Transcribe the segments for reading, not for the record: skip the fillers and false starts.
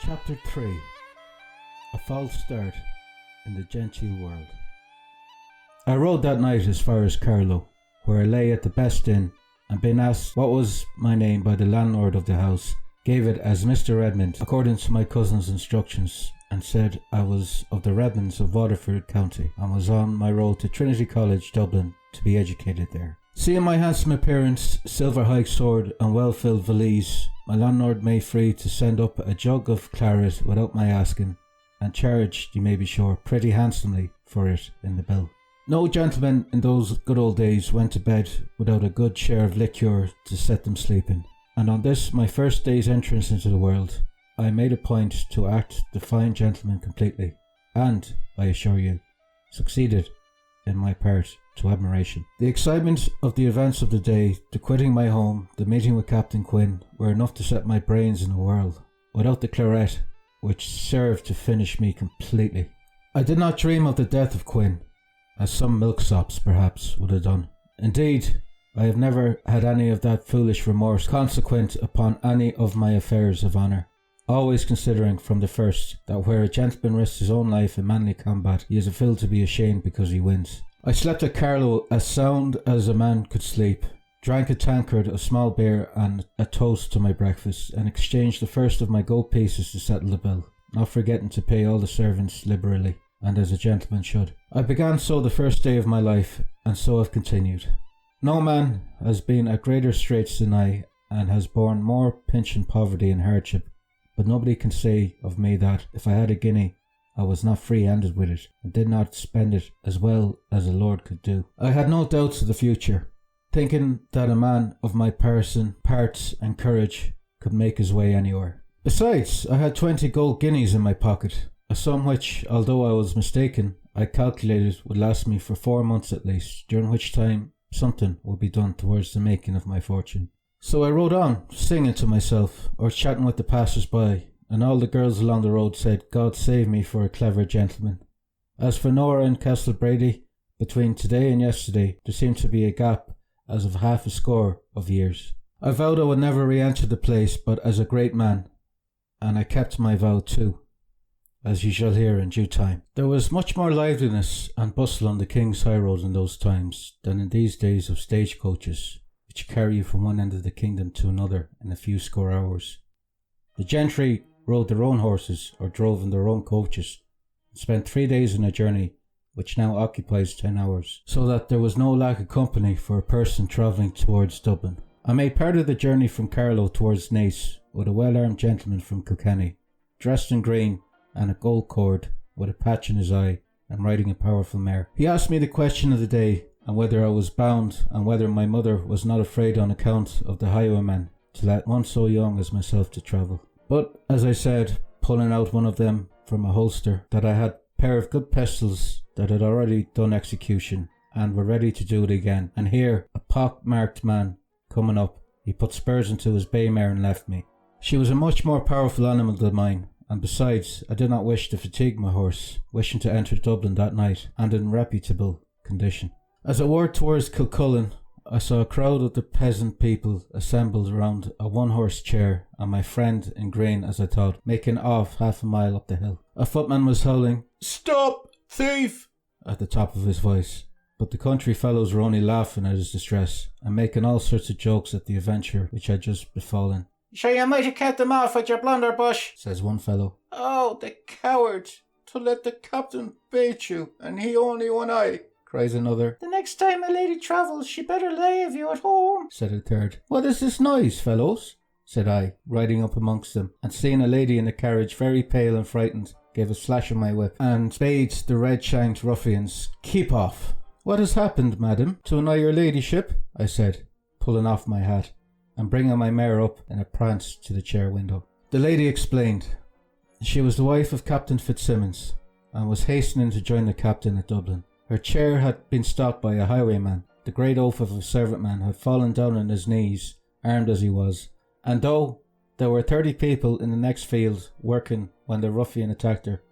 Chapter 3. A False Start in the Genteel World. I rode that night as far as Carlow, where I lay at the best inn, and being asked what was my name by the landlord of the house, gave it as Mr. Redmond, according to my cousin's instructions, and said I was of the Redmonds of Waterford County, and was on my road to Trinity College, Dublin, to be educated there. Seeing my handsome appearance, silver high sword, and well-filled valise, my landlord made free to send up a jug of claret without my asking, and charged, you may be sure, pretty handsomely for it in the bill. No gentleman in those good old days went to bed without a good share of liqueur to set them sleeping, and on this my first day's entrance into the world, I made a point to act the fine gentleman completely, and, I assure you, succeeded in my part to admiration. The excitement of the events of the day, the quitting my home, the meeting with Captain Quinn, were enough to set my brains in a whirl, without the claret, which served to finish me completely. I did not dream of the death of Quinn, as some milksops perhaps would have done. Indeed, I have never had any of that foolish remorse consequent upon any of my affairs of honour, always considering from the first that where a gentleman risks his own life in manly combat, he is a fool to be ashamed because he wins. I slept at Carlow as sound as a man could sleep, drank a tankard of small beer and a toast to my breakfast, and exchanged the first of my gold pieces to settle the bill, not forgetting to pay all the servants liberally, and as a gentleman should. I began so the first day of my life, and so have continued. No man has been at greater straits than I, and has borne more pinch and poverty and hardship, but nobody can say of me that, if I had a guinea, I was not free-handed with it, and did not spend it as well as a lord could do. I had no doubts of the future, thinking that a man of my person, parts, and courage could make his way anywhere. Besides, I had 20 gold guineas in my pocket, a sum which, although I was mistaken, I calculated would last me for 4 months at least, during which time something would be done towards the making of my fortune. So I rode on, singing to myself, or chatting with the passers-by, and all the girls along the road said, God save me for a clever gentleman. As for Nora and Castle Brady, between today and yesterday there seemed to be a gap as of half a score of years. I vowed I would never re-enter the place but as a great man, and I kept my vow too, as you shall hear in due time. There was much more liveliness and bustle on the King's High Road in those times than in these days of stagecoaches, which carry you from one end of the kingdom to another in a few score hours. The gentry rode their own horses or drove in their own coaches, and spent 3 days in a journey which now occupies 10 hours, so that there was no lack of company for a person travelling towards Dublin. I made part of the journey from Carlow towards Naas with a well-armed gentleman from Kilkenny, dressed in green and a gold cord, with a patch in his eye, and riding a powerful mare. He asked me the question of the day, and whether I was bound, and whether my mother was not afraid on account of the highwayman to let one so young as myself to travel. But, as I said, pulling out one of them from a holster, that I had a pair of good pistols that had already done execution, and were ready to do it again, and here, a pock-marked man coming up, he put spurs into his bay mare and left me. She was a much more powerful animal than mine, and besides, I did not wish to fatigue my horse, wishing to enter Dublin that night, and in reputable condition. As I rode towards Kilcullen, I saw a crowd of the peasant people assembled around a one-horse chair, and my friend in green, as I thought, making off half a mile up the hill. A footman was howling, "Stop, thief!" at the top of his voice, but the country fellows were only laughing at his distress, and making all sorts of jokes at the adventure which had just befallen. "Sure you might have kept him off with your blunderbush," says one fellow. "Oh, the cowards, to let the captain bait you, and he only one eye," cries another. "The next time a lady travels, she better leave you at home," said a third. "What is this noise, fellows?" said I, riding up amongst them, and seeing a lady in the carriage very pale and frightened, gave a slash of my whip, and bade the red-shanked ruffians keep off. "What has happened, madam, to annoy your ladyship?" I said, pulling off my hat, and bringing my mare up in a prance to the chair window. The lady explained. She was the wife of Captain Fitzsimmons, and was hastening to join the captain at Dublin. Her chair had been stopped by a highwayman. The great oaf of a servant-man had fallen down on his knees, armed as he was, and though there were 30 people in the next field working when the ruffian attacked her,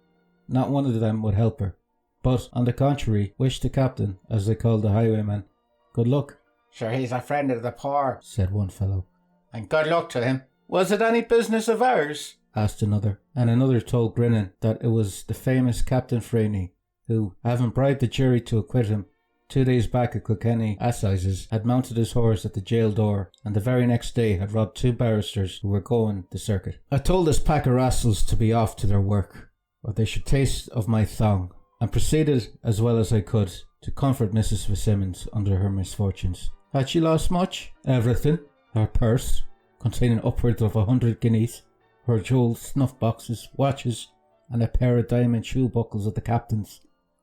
not one of them would help her, but, on the contrary, wished the captain, as they called the highwayman, good luck. "Sure he's a friend of the poor," said one fellow, "and good luck to him." "Was it any business of ours?" asked another, and another told, grinning, that it was the famous Captain Freeney, who, having bribed the jury to acquit him, 2 days back at Kilkenny Assizes, had mounted his horse at the jail door, and the very next day had robbed 2 barristers who were going the circuit. I told this pack of rascals to be off to their work, or they should taste of my thong, and proceeded, as well as I could, to comfort Mrs. Fitzsimmons under her misfortunes. Had she lost much? Everything. Her purse, containing upwards of 100 guineas, her jewels, snuff boxes, watches, and a pair of diamond shoe buckles of the captain's.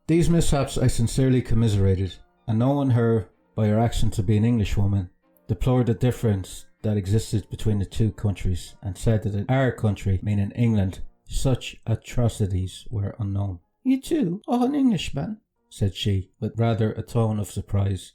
These mishaps I sincerely commiserated, and knowing her by her accent to be an Englishwoman, deplored the difference that existed between the 2 countries, and said that in our country, meaning England, such atrocities were unknown. You too, an Englishman? Said she, with rather a tone of surprise,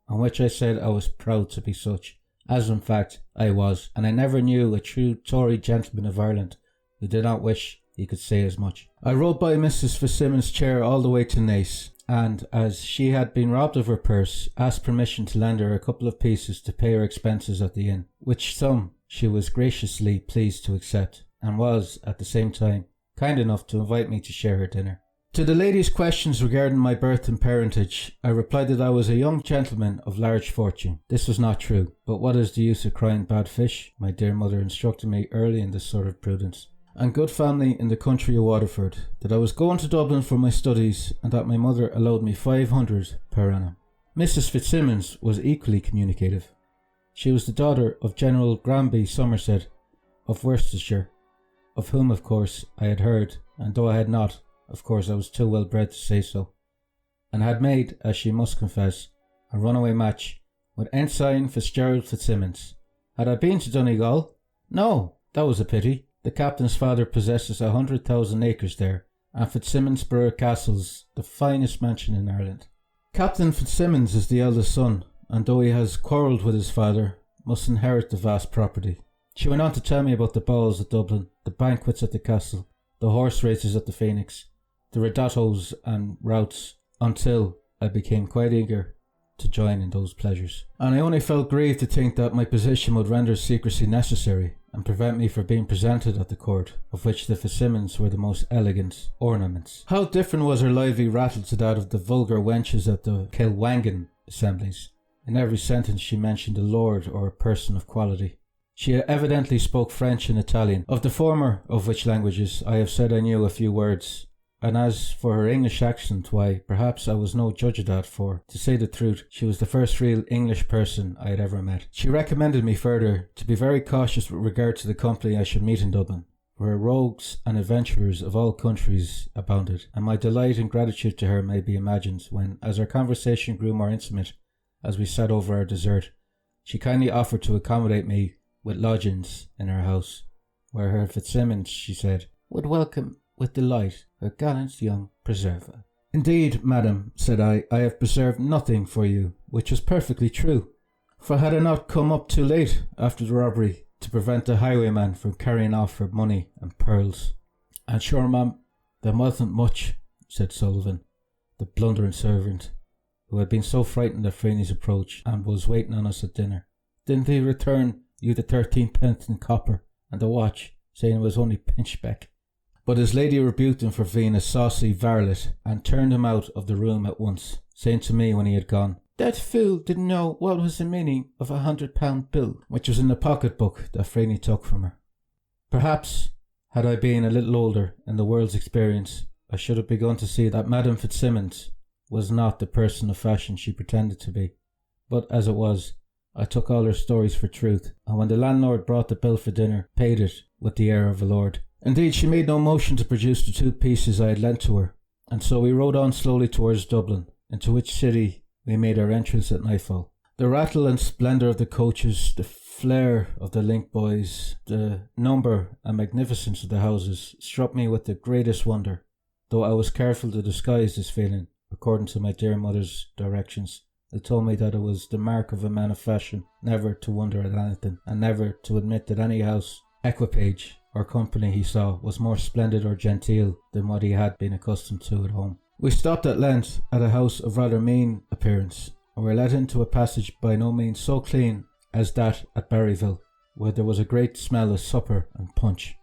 on which I said I was proud to be such, as in fact I was, and I never knew a true Tory gentleman of Ireland who did not wish he could say as much. I rode by Mrs. Fitzsimmons' chair all the way to Naas, and, as she had been robbed of her purse, asked permission to lend her a couple of pieces to pay her expenses at the inn, which sum she was graciously pleased to accept, and was, at the same time, kind enough to invite me to share her dinner. To the lady's questions regarding my birth and parentage, I replied that I was a young gentleman of large fortune. This was not true, but what is the use of crying bad fish? My dear mother instructed me early in this sort of prudence. And good family in the country of Waterford, that I was going to Dublin for my studies, and that my mother allowed me 500 per annum. Mrs. Fitzsimmons was equally communicative. She was the daughter of General Granby Somerset of Worcestershire, of whom, of course, I had heard, and though I had not, of course I was too well bred to say so, and had made, as she must confess, a runaway match with Ensign Fitzgerald Fitzsimmons. Had I been to Donegal? No, that was a pity. The captain's father possesses 100,000 acres there, and Fitzsimmonsborough Castle's the finest mansion in Ireland. Captain Fitzsimmons is the eldest son, and though he has quarrelled with his father, must inherit the vast property. She went on to tell me about the balls at Dublin, the banquets at the castle, the horse races at the Phoenix, the ridottos and routs, until I became quite eager to join in those pleasures. And I only felt grieved to think that my position would render secrecy necessary, and prevent me from being presented at the court, of which the Fitzsimmons were the most elegant ornaments. How different was her lively rattle to that of the vulgar wenches at the Kilwangan assemblies. In every sentence she mentioned a lord or a person of quality. She evidently spoke French and Italian, of the former of which languages I have said I knew a few words. And as for her English accent, why, perhaps I was no judge of that, for, to say the truth, she was the first real English person I had ever met. She recommended me further to be very cautious with regard to the company I should meet in Dublin, where rogues and adventurers of all countries abounded, and my delight and gratitude to her may be imagined when, as our conversation grew more intimate, as we sat over our dessert, she kindly offered to accommodate me with lodgings in her house, where her Fitzsimmons, she said, would welcome with delight her gallant young preserver. Indeed, madam, said I have preserved nothing for you, which was perfectly true, for had I not come up too late after the robbery to prevent the highwayman from carrying off her money and pearls. And sure, ma'am, there wasn't much, said Sullivan, the blundering servant, who had been so frightened at Freeney's approach and was waiting on us at dinner. Didn't he return you the 13 pence in copper and the watch, saying it was only pinchbeck? But his lady rebuked him for being a saucy varlet, and turned him out of the room at once, saying to me when he had gone, that fool didn't know what was the meaning of £100 bill, which was in the pocket-book that Freeney took from her. Perhaps, had I been a little older in the world's experience, I should have begun to see that Madame Fitzsimmons was not the person of fashion she pretended to be. But as it was, I took all her stories for truth, and when the landlord brought the bill for dinner, paid it with the air of a lord. Indeed, she made no motion to produce the 2 pieces I had lent to her, and so we rode on slowly towards Dublin, into which city we made our entrance at nightfall. The rattle and splendour of the coaches, the flair of the link boys, the number and magnificence of the houses struck me with the greatest wonder, though I was careful to disguise this feeling, according to my dear mother's directions. They told me that it was the mark of a man of fashion never to wonder at anything, and never to admit that any house, equipage, or company he saw was more splendid or genteel than what he had been accustomed to at home. We stopped at length at a house of rather mean appearance, and were let into a passage by no means so clean as that at Barryville, where there was a great smell of supper and punch.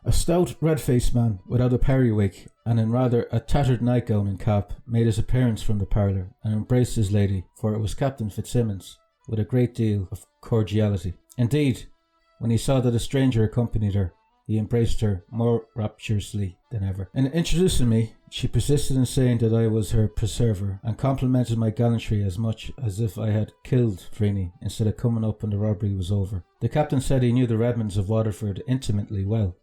A stout, red-faced man, without a periwig, and in rather a tattered nightgown and cap, made his appearance from the parlour, and embraced his lady, for it was Captain Fitzsimmons, with a great deal of cordiality. Indeed, when he saw that a stranger accompanied her, he embraced her more rapturously than ever. In introducing me, she persisted in saying that I was her preserver, and complimented my gallantry as much as if I had killed Freeney instead of coming up when the robbery was over. The captain said he knew the Redmonds of Waterford intimately well,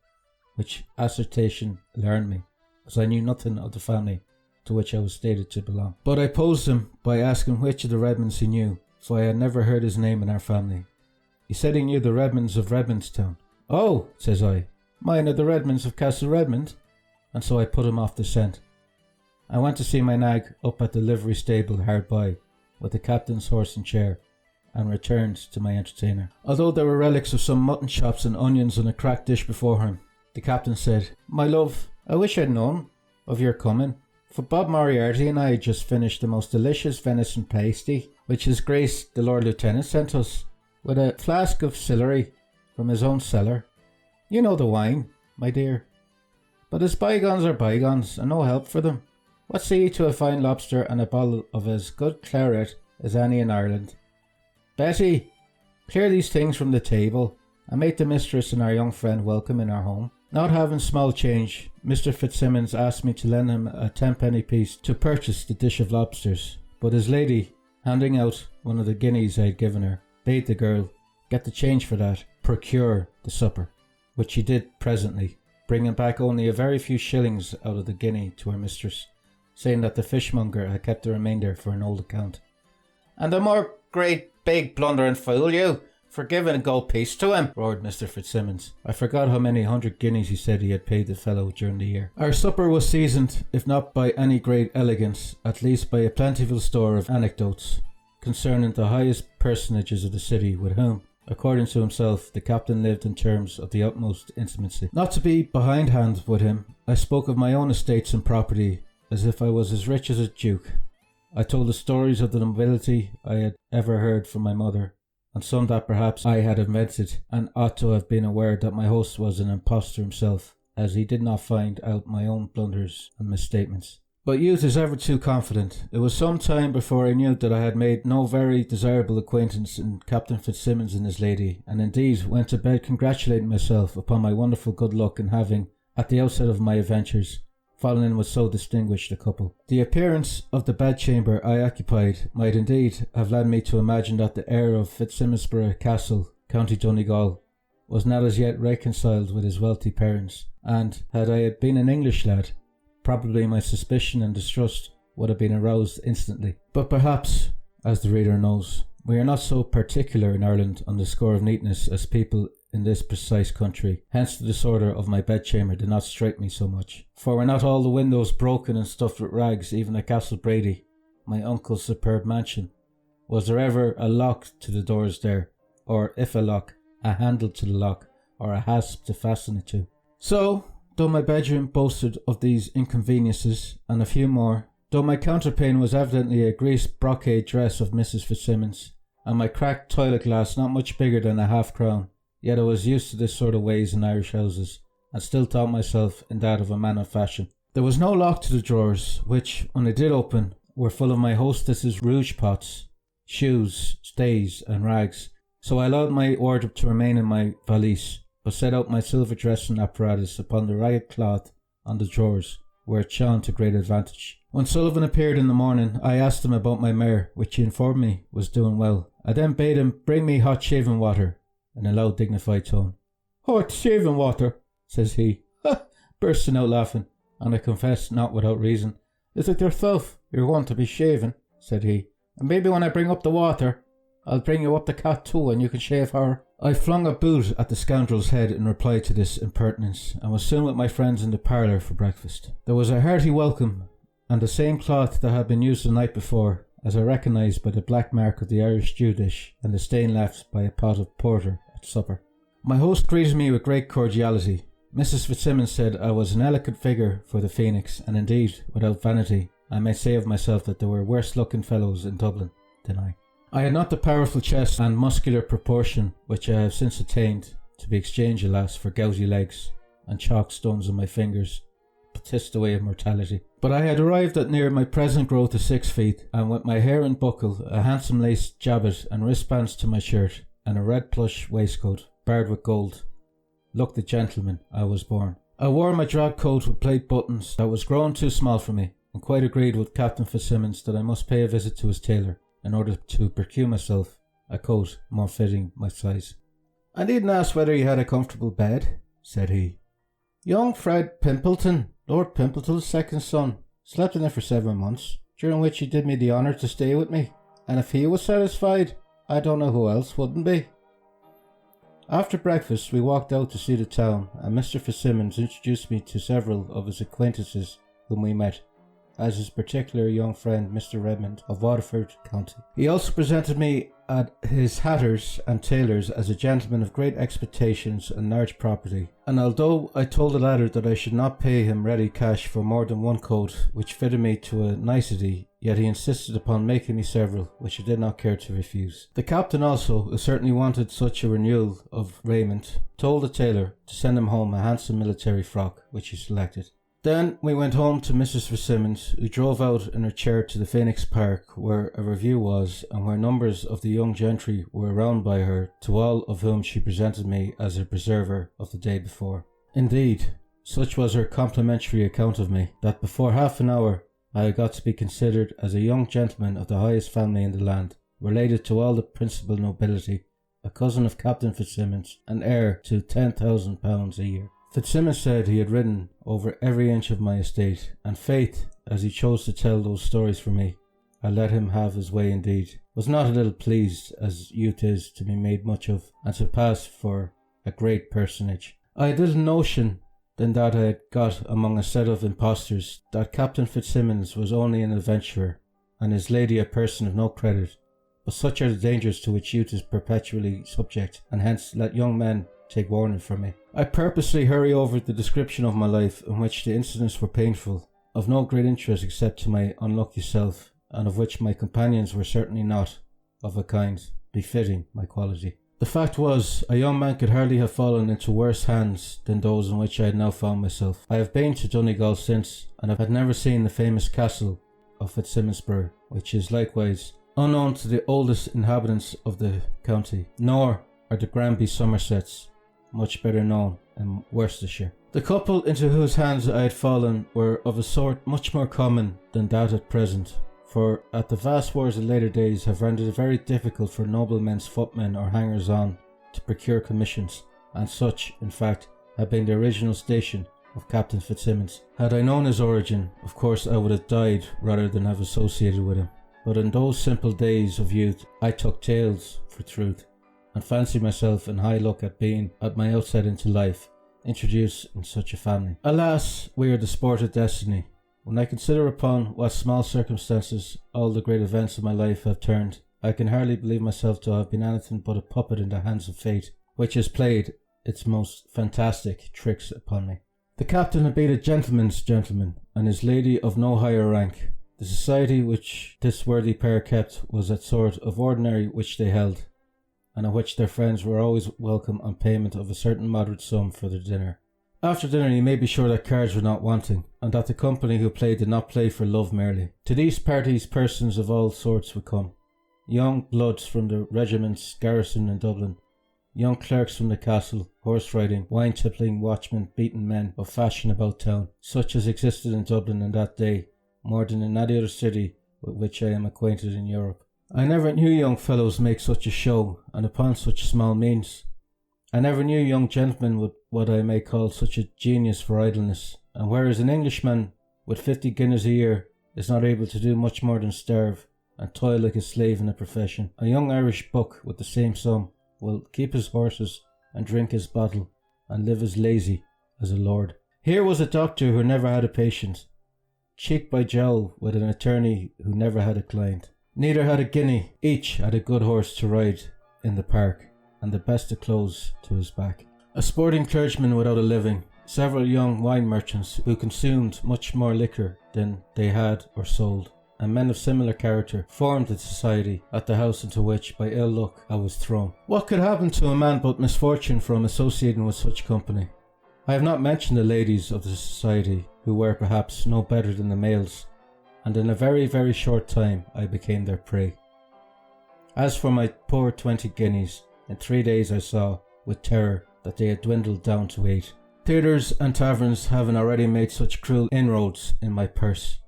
which assertion alarmed me, as I knew nothing of the family to which I was stated to belong. But I posed him by asking which of the Redmonds he knew, for I had never heard his name in our family. He said he knew the Redmonds of Redmondstown. "Oh," says I, "mine are the Redmonds of Castle Redmond," and so I put him off the scent. I went to see my nag up at the livery stable hard by, with the captain's horse and chair, and returned to my entertainer. Although there were relics of some mutton chops and onions on a cracked dish before him, the captain said, "My love, I wish I'd known of your coming, for Bob Moriarty and I just finished the most delicious venison pasty, which His Grace the Lord Lieutenant sent us, with a flask of Sillery from his own cellar. You know the wine, my dear. But as bygones are bygones, and no help for them. What say you to a fine lobster and a bottle of as good claret as any in Ireland? Betty, clear these things from the table, and make the mistress and our young friend welcome in our home." Not having small change, Mr. Fitzsimmons asked me to lend him a 10-penny piece to purchase the dish of lobsters, but his lady, handing out one of the guineas I had given her, bade the girl get the change for that, procure the supper, which she did presently, bringing back only a very few shillings out of the guinea to her mistress, saying that the fishmonger had kept the remainder for an old account. "And the more great big blundering fool you, for giving a gold piece to him," roared Mr. Fitzsimmons. I forgot how many 100 guineas he said he had paid the fellow during the year. Our supper was seasoned, if not by any great elegance, at least by a plentiful store of anecdotes concerning the highest personages of the city, with whom, according to himself, the captain lived in terms of the utmost intimacy. Not to be behindhand with him, I spoke of my own estates and property as if I was as rich as a duke. I told the stories of the nobility I had ever heard from my mother, and some that perhaps I had invented, and ought to have been aware that my host was an impostor himself, as he did not find out my own blunders and misstatements. But youth is ever too confident. It was some time before I knew that I had made no very desirable acquaintance in Captain Fitzsimmons and his lady, and indeed went to bed congratulating myself upon my wonderful good luck in having, at the outset of my adventures, fallen in with so distinguished a couple. The appearance of the bedchamber I occupied might indeed have led me to imagine that the heir of Fitzsimmonsborough Castle, County Donegal, was not as yet reconciled with his wealthy parents, and had I been an English lad, probably my suspicion and distrust would have been aroused instantly. But perhaps, as the reader knows, we are not so particular in Ireland on the score of neatness as people in this precise country, hence the disorder of my bedchamber did not strike me so much. For were not all the windows broken and stuffed with rags, even at Castle Brady, my uncle's superb mansion? Was there ever a lock to the doors there, or if a lock, a handle to the lock, or a hasp to fasten it to? So, though my bedroom boasted of these inconveniences, and a few more, though my counterpane was evidently a greased brocade dress of Mrs. Fitzsimmons, and my cracked toilet glass not much bigger than a half-crown, yet I was used to this sort of ways in Irish houses, and still thought myself in that of a man of fashion. There was no lock to the drawers, which, when I did open, were full of my hostess's rouge pots, shoes, stays, and rags, so I allowed my wardrobe to remain in my valise, but set out my silver dressing apparatus upon the ragged cloth on the drawers, where it shone to great advantage. When Sullivan appeared in the morning, I asked him about my mare, which he informed me was doing well. I then bade him bring me hot shaving water, in a loud dignified tone. "Hot shaving water," says he, bursting out laughing, and I confess not without reason. "Is it yourself you're going to be shaving?" said he. "And maybe when I bring up the water, I'll bring you up the cat too, and you can shave her." I flung a boot at the scoundrel's head in reply to this impertinence, and was soon with my friends in the parlour for breakfast. There was a hearty welcome, and the same cloth that had been used the night before, as I recognised by the black mark of the Irish stew dish and the stain left by a pot of porter at supper. My host greeted me with great cordiality. Mrs. Fitzsimmons said I was an elegant figure for the Phoenix, and indeed, without vanity, I may say of myself that there were worse looking fellows in Dublin than I. I had not the powerful chest and muscular proportion which I have since attained, to be exchanged, alas, for gouty legs, and chalk stones on my fingers, pissed away of mortality. But I had arrived at near my present growth of 6 feet, and with my hair in buckle, a handsome lace jabot and wristbands to my shirt, and a red plush waistcoat, barred with gold, looked the gentleman I was born. I wore my drab coat with plate buttons that was growing too small for me, and quite agreed with Captain Fitzsimmons that I must pay a visit to his tailor in order to procure myself a coat more fitting my size. "I needn't ask whether you had a comfortable bed," said he. "Young Fred Pimpleton, Lord Pimpleton's second son, slept in it for 7 months, during which he did me the honour to stay with me, and if he was satisfied, I don't know who else wouldn't be." After breakfast we walked out to see the town, and Mr. Fitzsimmons introduced me to several of his acquaintances whom we met, as his particular young friend Mr. Redmond of Waterford County. He also presented me at his hatter's and tailor's as a gentleman of great expectations and large property, and although I told the latter that I should not pay him ready cash for more than one coat which fitted me to a nicety, yet he insisted upon making me several, which I did not care to refuse. The captain also, who certainly wanted such a renewal of raiment, told the tailor to send him home a handsome military frock, which he selected. Then we went home to Mrs. Fitzsimmons, who drove out in her chair to the Phoenix Park, where a review was, and where numbers of the young gentry were around by her, to all of whom she presented me as a preserver of the day before. Indeed, such was her complimentary account of me, that before half an hour I had got to be considered as a young gentleman of the highest family in the land, related to all the principal nobility, a cousin of Captain Fitzsimmons, and heir to £10,000 a year. Fitzsimmons said he had ridden over every inch of my estate, and faith, as he chose to tell those stories for me, I let him have his way indeed, was not a little pleased, as youth is, to be made much of, and to pass for a great personage. I had little notion than that I had got among a set of impostors, that Captain Fitzsimmons was only an adventurer, and his lady a person of no credit. But such are the dangers to which youth is perpetually subject, and hence let young men take warning from me. I purposely hurry over the description of my life, in which the incidents were painful, of no great interest except to my unlucky self, and of which my companions were certainly not of a kind befitting my quality. The fact was, a young man could hardly have fallen into worse hands than those in which I had now found myself. I have been to Donegal since, and had never seen the famous castle of Fitzsimmonsburg, which is likewise unknown to the oldest inhabitants of the county, nor are the Granby Somersets, much better known in Worcestershire. The couple into whose hands I had fallen were of a sort much more common than that at present, for at the vast wars of later days have rendered it very difficult for noblemen's footmen or hangers-on to procure commissions, and such, in fact, had been the original station of Captain Fitzsimmons. Had I known his origin, of course I would have died rather than have associated with him, but in those simple days of youth I took tales for truth, and fancied myself in high luck at being, at my outset into life, introduced in such a family. Alas, we are the sport of destiny. When I consider upon what small circumstances all the great events of my life have turned, I can hardly believe myself to have been anything but a puppet in the hands of fate, which has played its most fantastic tricks upon me. The captain had been a gentleman's gentleman, and his lady of no higher rank. The society which this worthy pair kept was that sort of ordinary which they held, and at which their friends were always welcome on payment of a certain moderate sum for their dinner. After dinner you may be sure that cards were not wanting, and that the company who played did not play for love merely. To these parties persons of all sorts would come. Young bloods from the regiments garrisoned in Dublin, young clerks from the castle, horse riding, wine tippling watchmen, beaten men of fashion about town, such as existed in Dublin in that day, more than in any other city with which I am acquainted in Europe. I never knew young fellows make such a show, and upon such small means. I never knew young gentlemen with what I may call such a genius for idleness, and whereas an Englishman with 50 guineas a year is not able to do much more than starve and toil like a slave in a profession, a young Irish buck with the same sum will keep his horses and drink his bottle and live as lazy as a lord. Here was a doctor who never had a patient, cheek by jowl with an attorney who never had a client. Neither had a guinea, each had a good horse to ride in the park, and the best of clothes to his back. A sporting clergyman without a living, several young wine merchants who consumed much more liquor than they had or sold, and men of similar character formed the society at the house into which, by ill luck, I was thrown. What could happen to a man but misfortune from associating with such company? I have not mentioned the ladies of the society, who were perhaps no better than the males, and in a very, very short time I became their prey. As for my poor 20 guineas, in 3 days I saw, with terror, that they had dwindled down to 8. Theatres and taverns having already made such cruel inroads in my purse.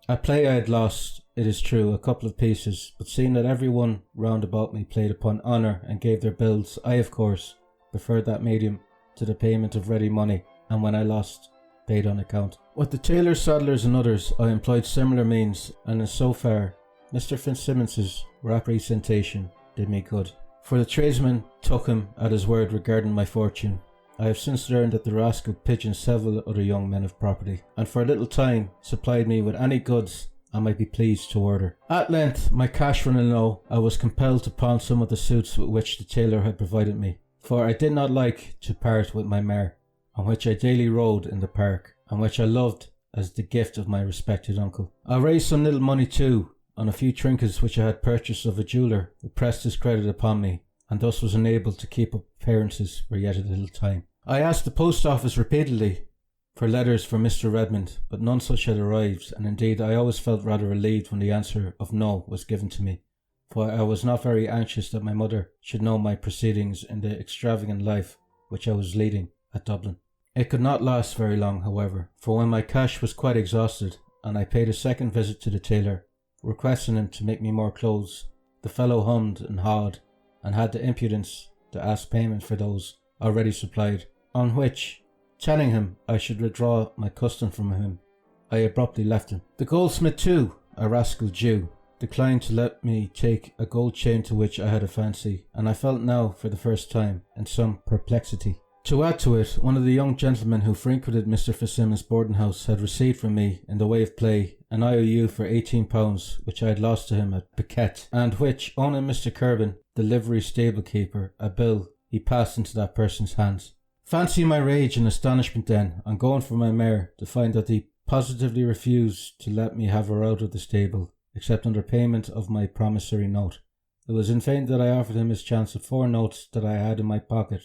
At play I had lost, it is true, a couple of pieces, but seeing that everyone round about me played upon honour and gave their bills, I, of course, preferred that medium to the payment of ready money, and when I lost, paid on account. With the tailors, saddlers and others, I employed similar means, and in so far, Mr. Fitzsimmons's representation did me good. For the tradesman took him at his word regarding my fortune. I have since learned that the rascal pigeoned several other young men of property, and for a little time supplied me with any goods I might be pleased to order. At length, my cash running low, I was compelled to pawn some of the suits with which the tailor had provided me, for I did not like to part with my mare, on which I daily rode in the park, and which I loved as the gift of my respected uncle. I raised some little money too, on a few trinkets which I had purchased of a jeweller who pressed his credit upon me, and thus was enabled to keep up appearances for yet a little time. I asked the post office repeatedly for letters for Mr. Redmond, but none such had arrived, and indeed I always felt rather relieved when the answer of no was given to me, for I was not very anxious that my mother should know my proceedings in the extravagant life which I was leading at Dublin. It could not last very long, however, for when my cash was quite exhausted, and I paid a second visit to the tailor, requesting him to make me more clothes, the fellow hummed and hawed, and had the impudence to ask payment for those already supplied, on which, telling him I should withdraw my custom from him, I abruptly left him. The goldsmith too, a rascal Jew, declined to let me take a gold chain to which I had a fancy, and I felt now, for the first time, in some perplexity. To add to it, one of the young gentlemen who frequented Mr. Fitzsimmons' boarding house had received from me, in the way of play, an IOU for £18, which I had lost to him at piquet, and which, owning Mr. Kerbin, the livery stable keeper, a bill, he passed into that person's hands. Fancy my rage and astonishment then, on going for my mare, to find that he positively refused to let me have her out of the stable, except under payment of my promissory note. It was in vain that I offered him his chance of 4 notes that I had in my pocket,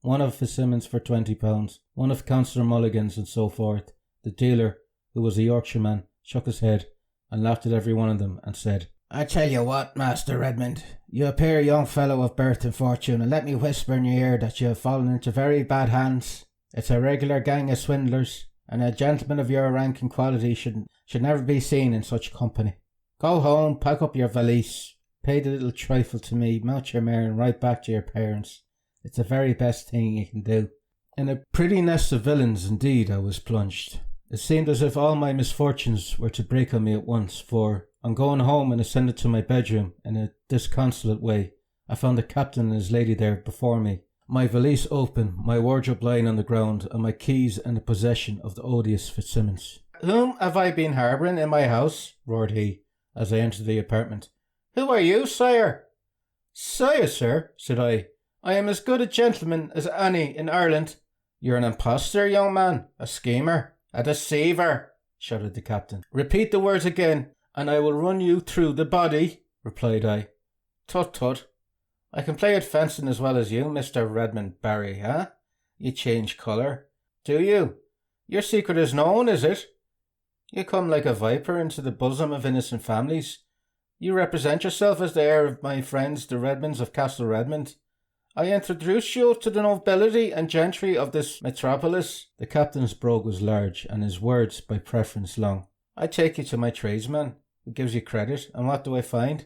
one of Fitzsimmons for £20, one of Councillor Mulligan's, and so forth. The dealer, who was a Yorkshireman, shook his head, and laughed at every one of them, and said, "I tell you what, Master Redmond, you appear a young fellow of birth and fortune, and let me whisper in your ear that you have fallen into very bad hands. It's a regular gang of swindlers, and a gentleman of your rank and quality should never be seen in such company. Go home, pack up your valise, pay the little trifle to me, mount your mare, and ride back to your parents. It's the very best thing you can do." In a pretty nest of villains indeed I was plunged. It seemed as if all my misfortunes were to break on me at once, for, on going home and ascended to my bedroom in a disconsolate way, I found the captain and his lady there before me, my valise open, my wardrobe lying on the ground, and my keys in the possession of the odious Fitzsimmons. "Whom have I been harbouring in my house?" roared he, as I entered the apartment. "Who are you, sire?" "Sire, sir," said I am as good a gentleman as any in Ireland." "You're an impostor, young man, a schemer, a deceiver," shouted the captain. "Repeat the words again, and I will run you through the body," replied I. "Tut, tut. I can play at fencing as well as you, Mr. Redmond Barry, huh? You change colour. Do you? Your secret is known, is it? You come like a viper into the bosom of innocent families. You represent yourself as the heir of my friends, the Redmonds of Castle Redmond. I introduce you to the nobility and gentry of this metropolis." The captain's brogue was large, and his words, by preference, long. "I take you to my tradesman, who gives you credit, and what do I find?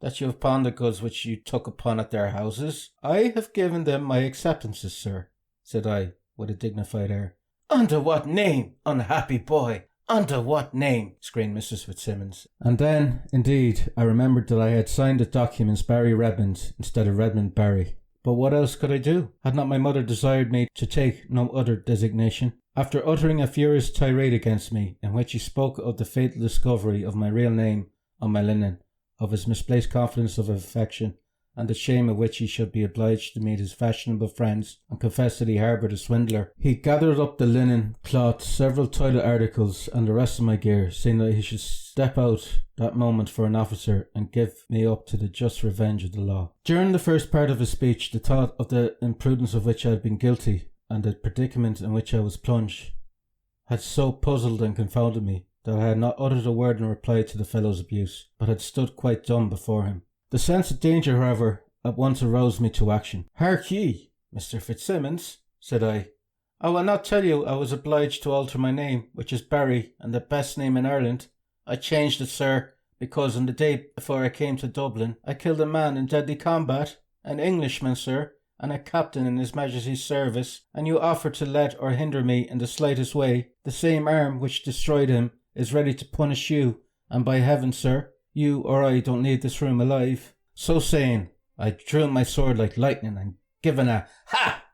That you have pawned the goods which you took upon at their houses." "I have given them my acceptances, sir," said I, with a dignified air. "Under what name, unhappy boy? Under what name?" screamed Mrs. Fitzsimmons. And then, indeed, I remembered that I had signed the documents Barry Redmond instead of Redmond Barry. But what else could I do? Had not my mother desired me to take no other designation? After uttering a furious tirade against me, in which he spoke of the fatal discovery of my real name on my linen, of his misplaced confidence of affection, and the shame of which he should be obliged to meet his fashionable friends, and confess that he harboured a swindler, he gathered up the linen, cloth, several toilet articles, and the rest of my gear, saying that he should step out that moment for an officer and give me up to the just revenge of the law. During the first part of his speech, the thought of the imprudence of which I had been guilty, and the predicament in which I was plunged had so puzzled and confounded me that I had not uttered a word in reply to the fellow's abuse, but had stood quite dumb before him. The sense of danger, however, at once aroused me to action. "Hark ye, Mr. Fitzsimmons," said I will not tell you I was obliged to alter my name, which is Barry, and the best name in Ireland. I changed it, sir, because on the day before I came to Dublin, I killed a man in deadly combat, an Englishman, sir, and a captain in His Majesty's service, and you offer to let or hinder me in the slightest way. The same arm which destroyed him is ready to punish you, and by heaven, sir, you or I don't leave this room alive." So saying, I drew my sword like lightning and given a "Ha!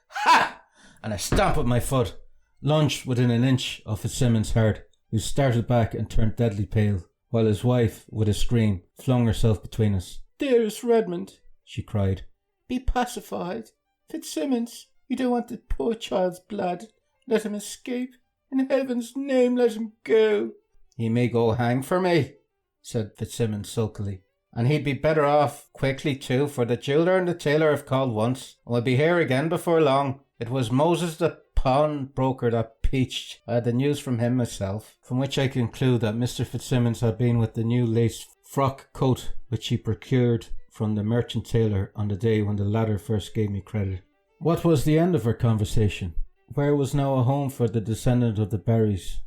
Ha!" and a stamp with my foot, lunged within an inch of Fitzsimmons' heart, who started back and turned deadly pale, while his wife, with a scream, flung herself between us. "Dearest Redmond," she cried, "be pacified. Fitzsimmons, you don't want the poor child's blood. Let him escape. In heaven's name, let him go." "He may go hang for me," said Fitzsimmons sulkily. "And he'd be better off quickly too, for the jeweller and the tailor have called once, and will be here again before long. It was Moses the pawnbroker that peached. I had the news from him myself." From which I conclude that Mr. Fitzsimmons had been with the new lace frock coat which he procured from the merchant tailor on the day when the latter first gave me credit. What was the end of our conversation? Where was now a home for the descendant of the Barrys?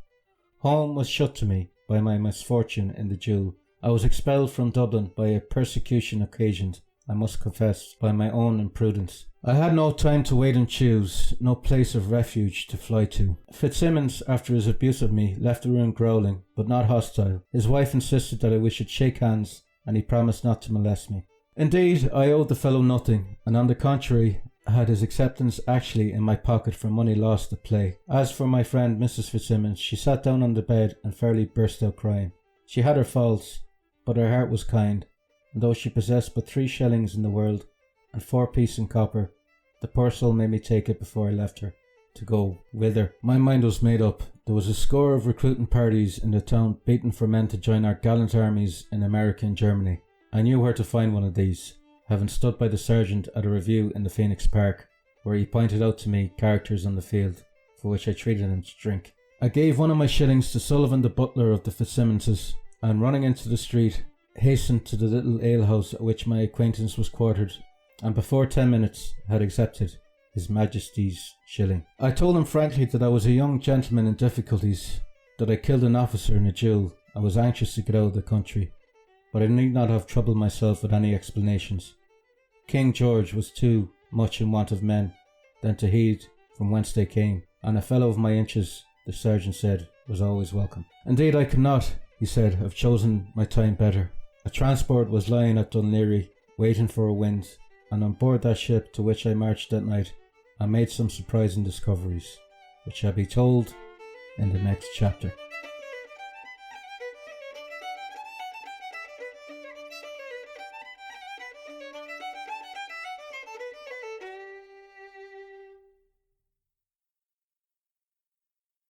Home was shut to me by my misfortune in the duel. I was expelled from Dublin by a persecution occasioned, I must confess, by my own imprudence. I had no time to wait and choose, no place of refuge to fly to. Fitzsimmons, after his abuse of me, left the room growling, but not hostile. His wife insisted that we should shake hands, and he promised not to molest me. Indeed, I owed the fellow nothing, and on the contrary, had his acceptance actually in my pocket for money lost at play. As for my friend Mrs. Fitzsimmons, she sat down on the bed and fairly burst out crying. She had her faults, but her heart was kind, and though she possessed but 3 shillings in the world and 4 pieces in copper, the poor soul made me take it before I left her, to go whither. My mind was made up. There was a score of recruiting parties in the town beating for men to join our gallant armies in America and Germany. I knew where to find one of these, having stood by the sergeant at a review in the Phoenix Park, where he pointed out to me characters on the field, for which I treated him to drink. I gave one of my shillings to Sullivan, the butler of the Fitzsimmonses, and running into the street, hastened to the little alehouse at which my acquaintance was quartered, and before 10 minutes had accepted His Majesty's shilling. I told him frankly that I was a young gentleman in difficulties, that I killed an officer in a duel, and was anxious to get out of the country, but I need not have troubled myself with any explanations. King George was too much in want of men than to heed from whence they came, and a fellow of my inches, the sergeant said, was always welcome. Indeed, I could not, he said, have chosen my time better. A transport was lying at Dunleary, waiting for a wind, and on board that ship to which I marched that night, I made some surprising discoveries, which shall be told in the next chapter.